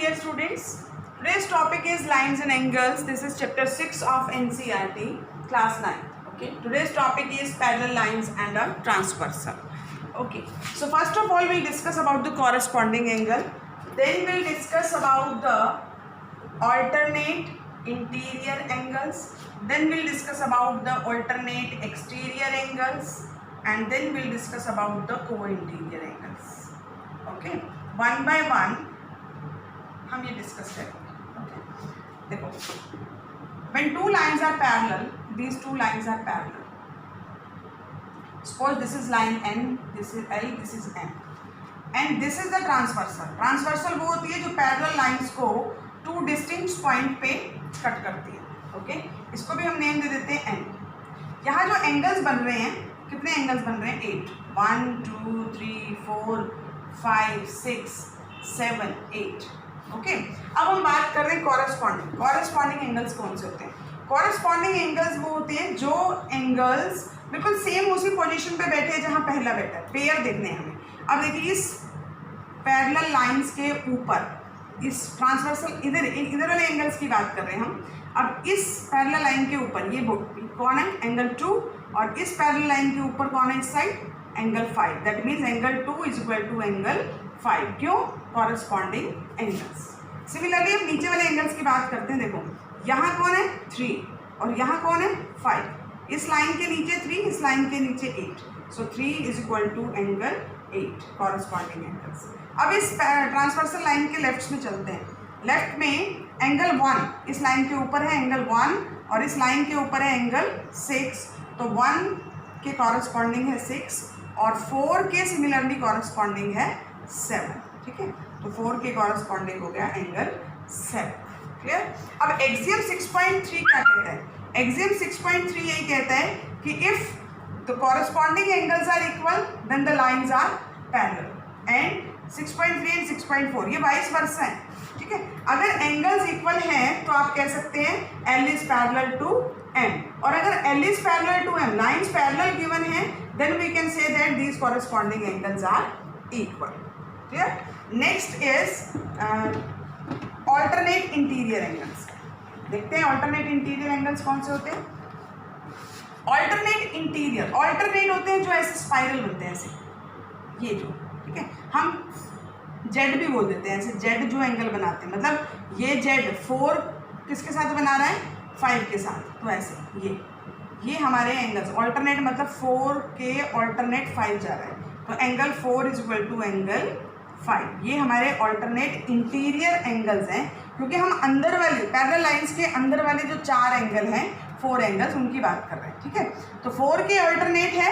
dear students. Today's topic is lines and angles. This is chapter 6 of NCERT, class 9. Okay. Today's topic is parallel lines and a transversal. Okay. So first of all, we'll discuss about the corresponding angle. Then we'll discuss about the alternate interior angles. Then we'll discuss about the alternate exterior angles. And then we'll discuss about the co-interior angles. Okay. One by one हम ये discuss करेंगे. Okay, देखो, when two lines are parallel, these two lines are parallel. Suppose this is line N, this is L, this is M, and this is the transversal. Transversal वो होती है जो parallel lines को two distinct point पे cut करती है. Okay, इसको भी हम नेम दे देते हैं N. यहाँ जो एंगल्स बन रहे हैं, कितने एंगल्स बन रहे हैं? 8. 1 2 3 4 5 6 7 8. ओके, अब हम बात कर रहे हैं कॉरेस्पॉन्डिंग एंगल्स कौन से होते हैं? कॉरेस्पॉन्डिंग एंगल्स वो होते हैं जो एंगल्स बिल्कुल सेम उसी पोजीशन पे बैठे हैं जहां पहला बैठा है. पेयर देखने हैं हमें. अब देखिए, इस पैरेलल लाइंस के ऊपर इस ट्रांसवर्सल इधर वाले एंगल्स की बात कर रहे हैं हम. अब इस पैरेलल लाइन के ऊपर ये कौन है? एंगल 2. और इस पैरेलल लाइन के ऊपर कौन है? इस side angle 5. That means angle 2 is equal to angle 5. क्यों? Corresponding angles. सिमिलरली हम नीचे वाले एंगल्स की बात करते हैं. देखो, यहाँ कौन है? 3 और यहाँ कौन है? 5. इस लाइन के नीचे 3, इस लाइन के नीचे 8. So 3 is equal to angle 8. Corresponding angles. अब इस ट्रांसवर्सल लाइन के लेफ्ट में चलते हैं. लेफ्ट में एंगल 1 इस लाइन के ऊपर है, एंगल 1, और इस लाइन के ऊपर है एंगल 6. तो 1 के कॉरेस्पॉन्डिंग है 6 और 4 के सिमिलरली कॉरेस्पॉन्डिंग है 7. ठीक है, तो 4 के कॉरेस्पॉन्डिंग हो गया एंगल 7. क्लियर? अब एक्सियम 6.3 क्या कहता है? एक्सियम 6.3 यही कहता है कि if the corresponding angles are equal then the lines are parallel. And 6.3 and 6.4 ये वाइस वर्सा है. ठीक है, अगर एंगल्स इक्वल हैं तो आप कह सकते हैं L is parallel to M. और अगर L is parallel to M, lines parallel given है, then we can say that these corresponding angles are equal. Clear? Next is alternate interior angles. देखते हैं ऑल्टरनेट इंटीरियर एंगल्स कौन से होते हैं. Alternate होते हैं जो ऐसे स्पाइरल बनते हैं, ऐसे ये जो. ठीक है, हम जेड भी बोल देते हैं, ऐसे जेड जो एंगल बनाते हैं. मतलब ये जेड 4 किसके साथ बना रहा है? 5 के साथ. तो ऐसे ये हमारे एंगल्स. ऑल्टरनेट मतलब 4 के ऑल्टरनेट 5 जा रहा है, तो angle 4 is equal to angle 5. ये हमारे ऑल्टरनेट इंटीरियर एंगल्स हैं, क्योंकि हम अंदर वाले पैरेलल लाइंस के अंदर वाले जो 4 एंगल हैं, 4 एंगल्स, उनकी बात कर रहे हैं. ठीक है, तो 4 के ऑल्टरनेट है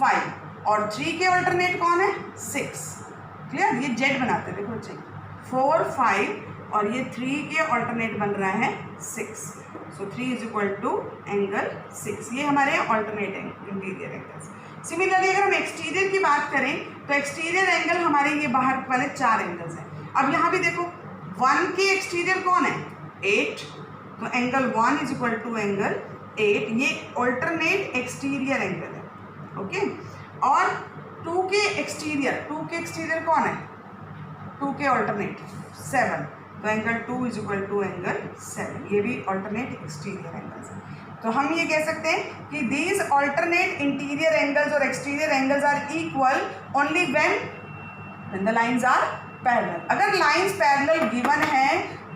5 और 3 के ऑल्टरनेट कौन है? 6. क्लियर? ये जेड बनाते हैं. देखो चेक, 4 5 और ये 3 के ऑल्टरनेट बन रहा है 6. सो 3 इज इक्वल टू एंगल 6. ये हमारे ऑल्टरनेट इंटीरियर एंगल्स. सिमिलरली अगर हम एक्सटीरियर की बात करें तो एक्सटीरियर एंगल हमारे ये बाहर वाले 4 एंगल्स हैं. अब यहाँ भी देखो, 1 के एक्सटीरियर कौन है? 8. तो angle 1 is equal to angle 8. ये ऑल्टरनेट एक्सटीरियर एंगल है. ओके, और 2 के एक्सटीरियर कौन है? 2 के ऑल्टरनेट 7. तो angle 2 is equal to angle 7. ये भी ऑल्टरनेट एक्सटीरियर एंगल्स हैं. तो हम ये कह सकते हैं कि दीज ऑल्टरनेट इंटीरियर एंगल्स और exterior angles are equal only when the lines are parallel. अगर लाइंस पैरेलल गिवन है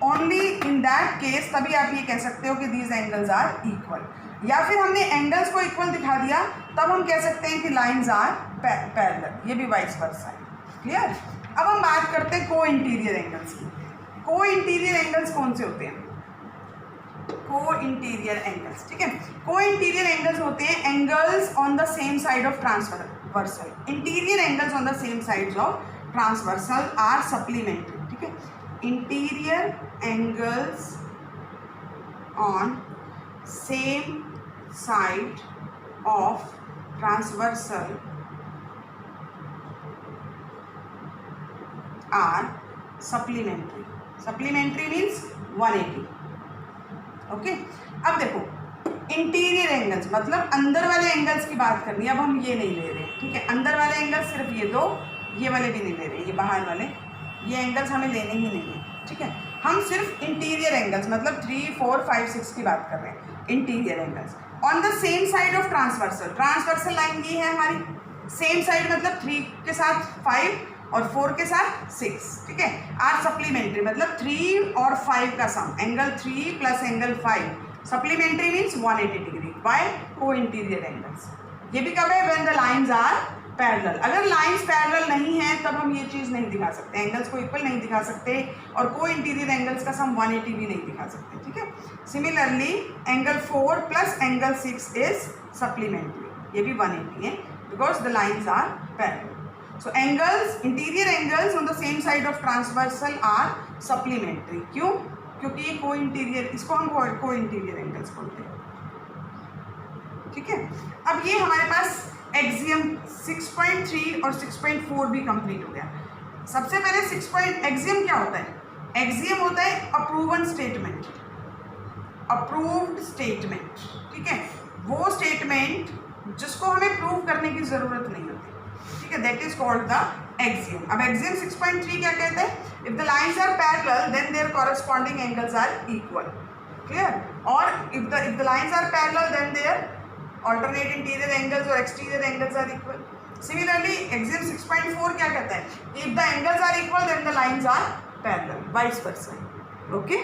ओनली इन दैट केस, तभी आप ये कह सकते हो कि दीज एंगल्स आर इक्वल. या फिर हमने एंगल्स को इक्वल दिखा दिया, तब हम कह सकते हैं कि लाइंस आर पैरेलल. ये भी वाइस वर्सा है. क्लियर? अब हम बात करते हैं को इंटीरियर एंगल्स की. को इंटीरियर एंगल्स कौन से होते हैं? को इंटीरियर एंगल्स. ठीक है, को इंटीरियर एंगल्स होते हैं angles on the same side of transversal. Interior angles on the same sides of transversal are supplementary. ठीक है, interior angles on same side of transversal are supplementary. Supplementary means 180. Okay, अब देखो, interior angles मतलब अंदर वाले angles की बात करनी है. अब हम ये नहीं ले रहे. ठीक है, अंदर वाले एंगल्स सिर्फ ये 2, ये वाले भी नहीं ले रहे, ये बाहर वाले, ये एंगल्स हमें लेने ही नहीं है. ठीक है, हम सिर्फ इंटीरियर एंगल्स मतलब 3, 4, 5, 6 की बात कर रहे हैं, interior angles on the same side of transversal. Transversal line ये है हमारी, सेम साइड मतलब 3 के साथ 5 और 4 के साथ 6, ठीक है। आर सप्लीमेंट्री मतलब 3 और 5 का sum, angle 3 plus angle 5, supplementary means 180 degree by को इंटीरियर एंगल्स। ये भी कब है, when the lines are parallel. अगर लाइंस पैरेलल नहीं है तब हम ये चीज़ नहीं दिखा सकते, एंगल्स को इक्वल नहीं दिखा सकते और को इंटीरियर एंगल्स का सम 180 भी नहीं दिखा सकते, ठीक है। Similarly angle 4 plus angle 6 is supplementary, ये भी 180 है because the lines are parallel. So angles, interior angles on the same side of transversal are supplementary. क्यों? क्योंकि ये को इंटीरियर, इसको हम को इंटीरियर एंगल्स बोलते हैं, ठीक है। अब ये हमारे पास एक्सियम 6.3 और 6.4 भी कंप्लीट हो गया। सबसे पहले एक्सियम क्या होता है? एक्सियम होता है अप्रूवन स्टेटमेंट, अप्रूव्ड स्टेटमेंट, ठीक है। वो स्टेटमेंट जिसको हमें प्रूव करने की जरूरत नहीं होती, ठीक है, that is called the axiom. अब एक्सियम 6.3 क्या कहते हैं? If the lines are parallel then their corresponding angles are equal, clear. और if the lines are parallel then their alternate interior angles और exterior angles are equal. Similarly, axiom 6.4 क्या कहता है? If the angles are equal, then the lines are parallel. Vice versa. Okay?